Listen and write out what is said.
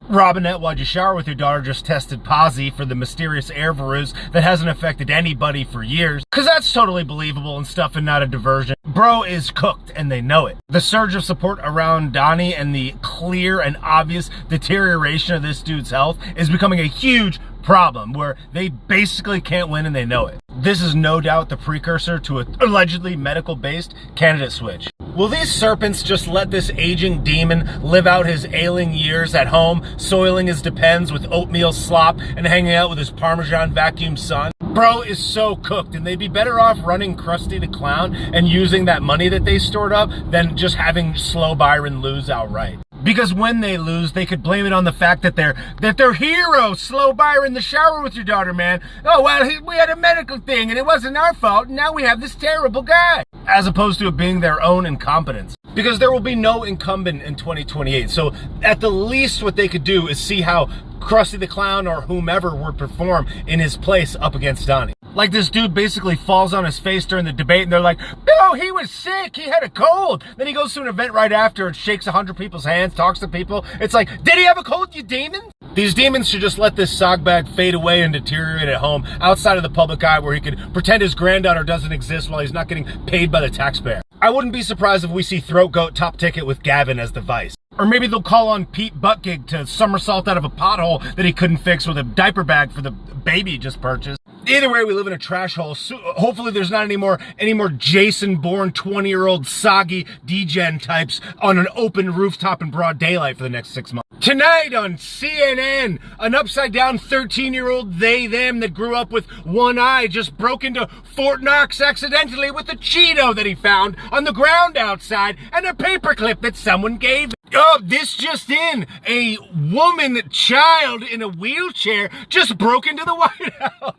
Robinette, why'd you shower with your daughter? Just tested positive for the mysterious air virus that hasn't affected anybody for years. Cause that's totally believable and stuff and not a diversion. Bro is cooked and they know it. The surge of support around Donnie and the clear and obvious deterioration of this dude's health is becoming a huge problem where they basically can't win and they know it. This is no doubt the precursor to an allegedly medical-based candidate switch. Will these serpents just let this aging demon live out his ailing years at home, soiling his depends with oatmeal slop and hanging out with his Parmesan vacuum son? Bro is so cooked, and they'd be better off running Krusty the Clown and using that money that they stored up than just having Slow Byron lose outright. Because when they lose, they could blame it on the fact that their hero, Slow Byron, the shower with your daughter, man. Oh, well, we had a medical thing, and it wasn't our fault, and now we have this terrible guy. As opposed to it being their own incompetence. Because there will be no incumbent in 2028. So at the least what they could do is see how Krusty the Clown or whomever would perform in his place up against Donnie. Like this dude basically falls on his face during the debate and they're like, no, he was sick, he had a cold. Then he goes to an event right after and shakes 100 people's hands, talks to people. It's like, did he have a cold, you demon? These demons should just let this Sogbag fade away and deteriorate at home outside of the public eye where he could pretend his granddaughter doesn't exist while he's not getting paid by the taxpayer. I wouldn't be surprised if we see Throat Goat top ticket with Gavin as the vice. Or maybe they'll call on Pete Buttgig to somersault out of a pothole that he couldn't fix with a diaper bag for the baby he just purchased. Either way, we live in a trash hole. So hopefully there's not any more Jason-born 20-year-old soggy degen types on an open rooftop in broad daylight for the next 6 months. Tonight on CNN, an upside-down 13-year-old they-them that grew up with one eye just broke into Fort Knox accidentally with a Cheeto that he found on the ground outside and a paperclip that someone gave him. Oh, this just in. A woman child in a wheelchair just broke into the White House.